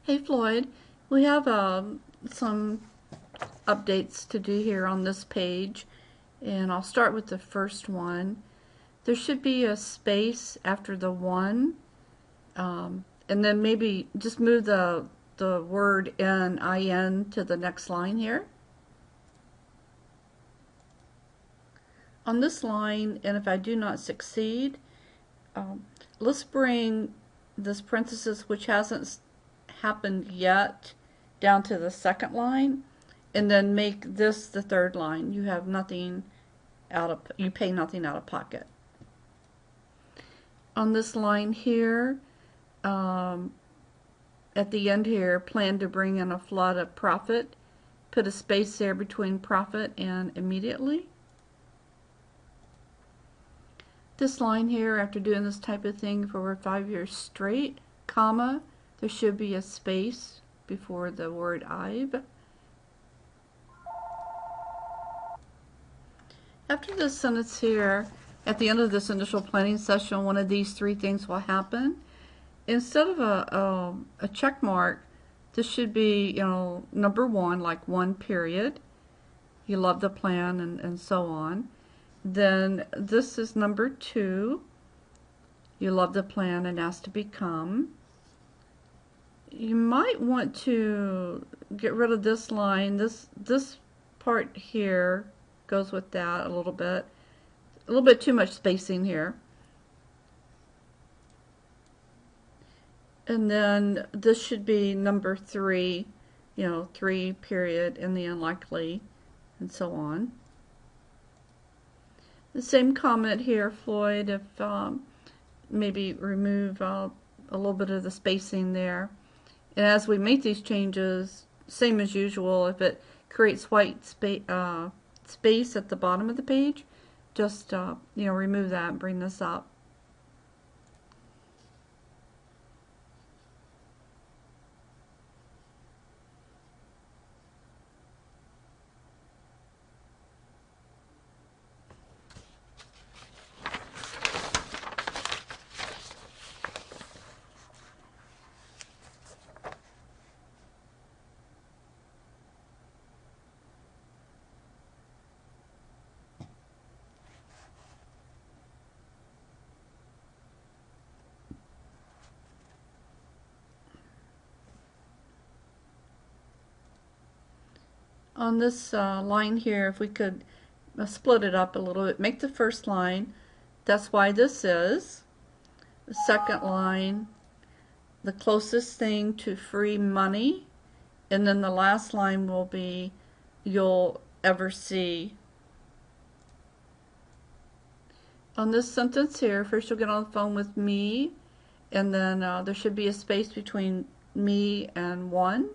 Hey Floyd, we have some updates to do here on this page, and I'll start with the first one. There should be a space after the one, and then maybe just move the word in to the next line here. On this line, and if I do not succeed, um, let's bring this parenthesis, which hasn't happened yet, down to the second line, and then make this the third line. You have nothing you pay nothing out of pocket. On this line here, um, at the end here, plan to bring in a flood of profit. Put a space there between profit and immediately. This line here, after doing this type of thing for over 5 years straight, comma, there should be a space before the word I've. After this sentence here, at the end of this initial planning session, one of these three things will happen. Instead of a check mark, this should be, number one, like one period. You love the plan and so on. Then this is number two. You love the plan and ask to become. You might want to get rid of this line. This part here goes with that a little bit. A little bit too much spacing here. And then this should be number three, three period in the unlikely, and so on. The same comment here, Floyd, if maybe remove a little bit of the spacing there. And as we make these changes, same as usual, if it creates white space at the bottom of the page, just remove that and bring this up. On this line here, if we could split it up a little bit, make the first line, that's why this is. The second line, the closest thing to free money, and then the last line will be, you'll ever see. On this sentence here, first you'll get on the phone with me, and then there should be a space between me and one.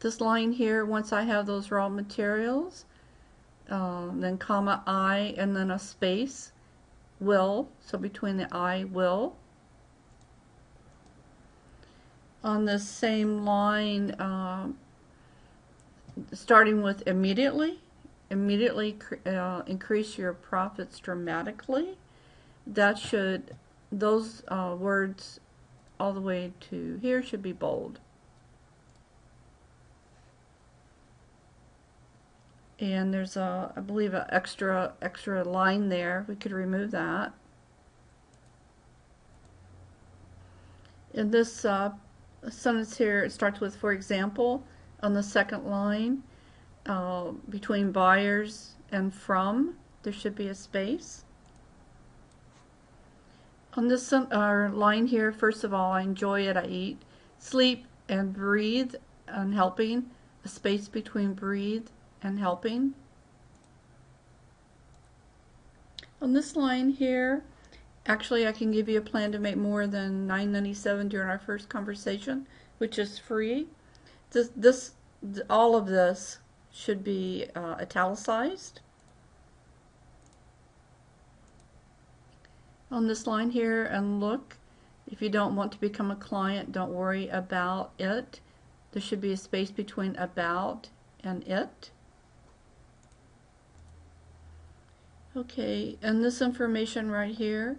This line here, once I have those raw materials, then comma I, and then a space, will, so between the I, will. On this same line, starting with immediately increase your profits dramatically. That should, those words all the way to here should be bold. And there's I believe an extra line there. We could remove that. In this sentence here, it starts with, for example, on the second line, between buyers and from, there should be a space. On this line here, first of all, I enjoy it, I eat, sleep, and breathe, and helping, a space between breathe and helping. On this line here, actually I can give you a plan to make more than $9.97 during our first conversation, which is free. All of this should be italicized. On this line here, and look, if you don't want to become a client, don't worry about it. There should be a space between about and it. Okay, and this information right here,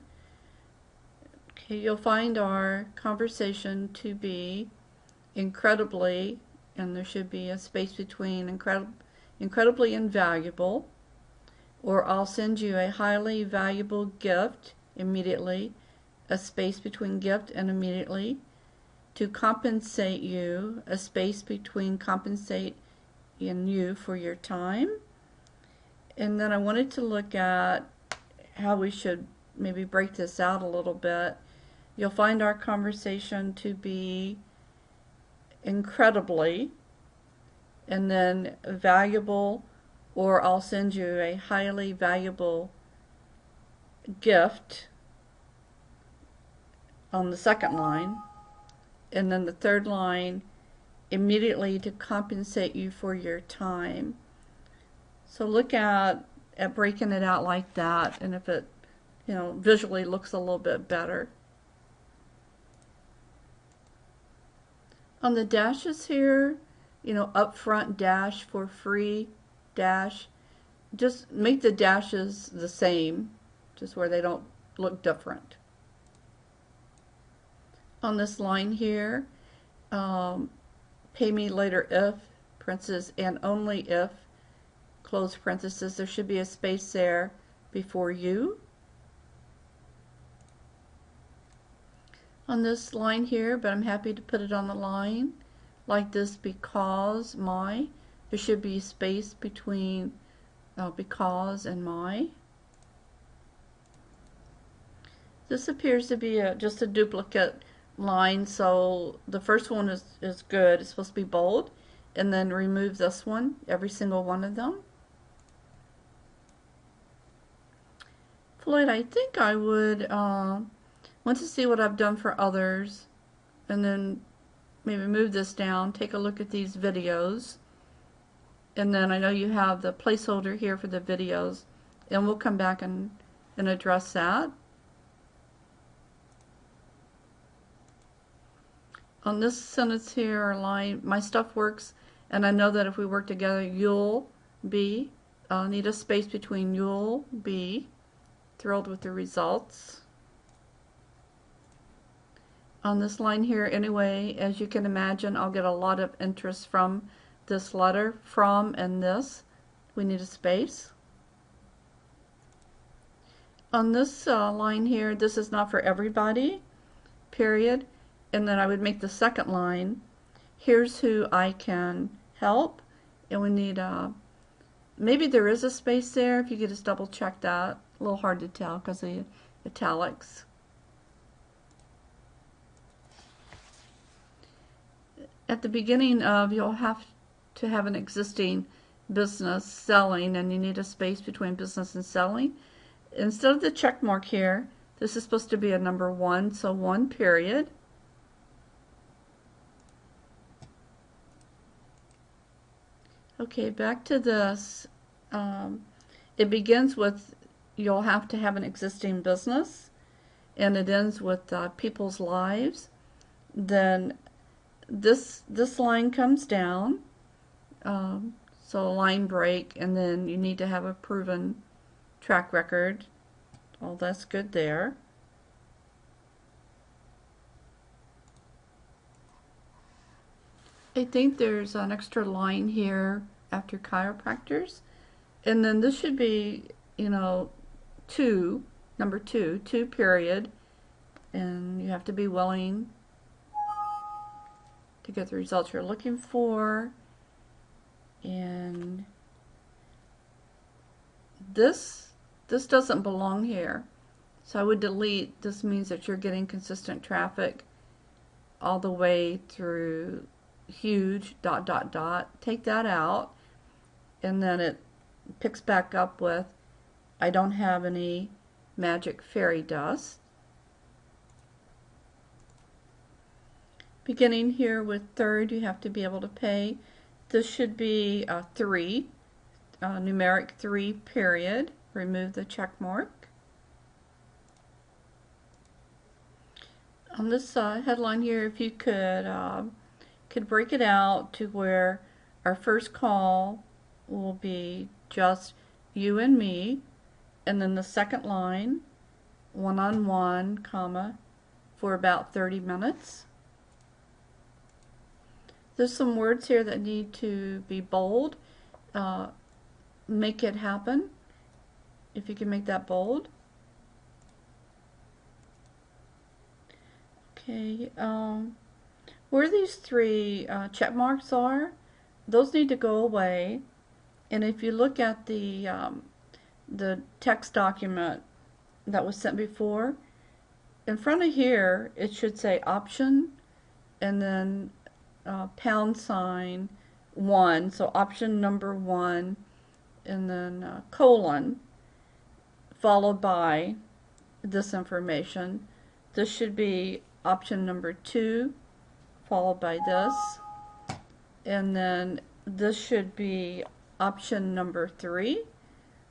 Okay, you'll find our conversation to be incredibly, and there should be a space between incredibly invaluable, or I'll send you a highly valuable gift immediately, a space between gift and immediately, to compensate you, a space between compensate and you for your time. And then I wanted to look at how we should maybe break this out a little bit. You'll find our conversation to be incredibly, and then valuable, or I'll send you a highly valuable gift on the second line. And then the third line, immediately to compensate you for your time. So look at breaking it out like that, and if it, visually looks a little bit better. On the dashes here, upfront dash for free dash, just make the dashes the same, just where they don't look different. On this line here, pay me later if, parentheses, and only if, close parentheses, there should be a space there before you. On this line here, but I'm happy to put it on the line like this, because my, there should be space between because and my. This appears to be just a duplicate line, so the first one is good. It's supposed to be bold, and then remove this one, every single one of them. Floyd, I think I would want to see what I've done for others, and then maybe move this down, take a look at these videos, and then I know you have the placeholder here for the videos, and we'll come back and address that. On this sentence here, or line, my stuff works, and I know that if we work together, you'll be, need a space between you'll be thrilled with the results. On this line here, anyway, as you can imagine, I'll get a lot of interest from this letter, from and this. We need a space. On this line here, this is not for everybody, period. And then I would make the second line, here's who I can help. And we need, maybe there is a space there, if you could just double check that. A little hard to tell because of the italics. At the beginning of, you'll have to have an existing business selling, and you need a space between business and selling. Instead of the check mark here, this is supposed to be a number 1, so 1 period. Okay, back to this. It begins with, you'll have to have an existing business, and it ends with people's lives. Then this line comes down, so a line break, and then you need to have a proven track record. Well, that's good there. I think there's an extra line here after chiropractors, and then this should be, number 2 period, and you have to be willing to get the results you're looking for. And this doesn't belong here, so I would delete. This means that you're getting consistent traffic all the way through huge ... Take that out, and then it picks back up with, I don't have any magic fairy dust. Beginning here with third, you have to be able to pay. This should be 3, numeric 3 period. Remove the check mark. On this headline here, if you could break it out to where our first call will be just you and me, and then the second line, one-on-one, comma, for about 30 minutes. There's some words here that need to be bold. Make it happen, if you can make that bold. Okay, where these three check marks are, those need to go away. And if you look at the text document that was sent before, in front of here it should say option and then #1, so option number 1, and then colon, followed by this information. This should be option number 2, followed by this, and then this should be option number 3.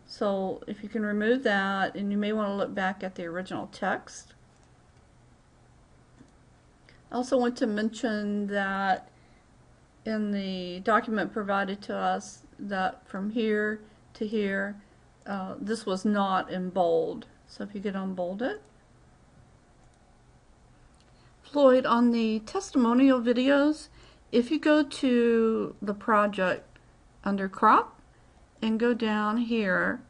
So if you can remove that, and you may want to look back at the original text. I also want to mention that in the document provided to us, that from here to here, this was not in bold. So if you could unbold it. Floyd, on the testimonial videos, if you go to the project under crop and go down here,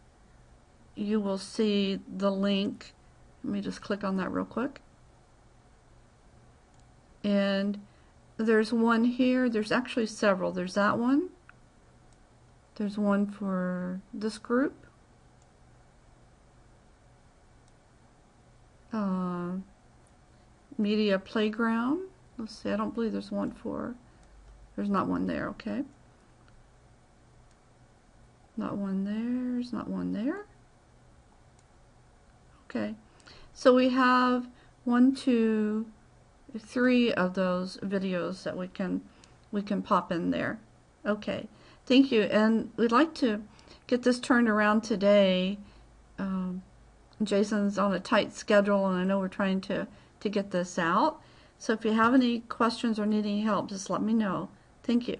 you will see the link. Let me just click on that real quick. And there's one here. There's actually several. There's that one. There's one for this group. Media Playground. Let's see, I don't believe there's one for, there's not one there, okay. Not one there, there's not one there. Okay, so we have 1, 2, 3 of those videos that we can pop in there. Okay, thank you, and we'd like to get this turned around today. Jason's on a tight schedule, and I know we're trying to get this out. So if you have any questions or need any help, just let me know. Thank you.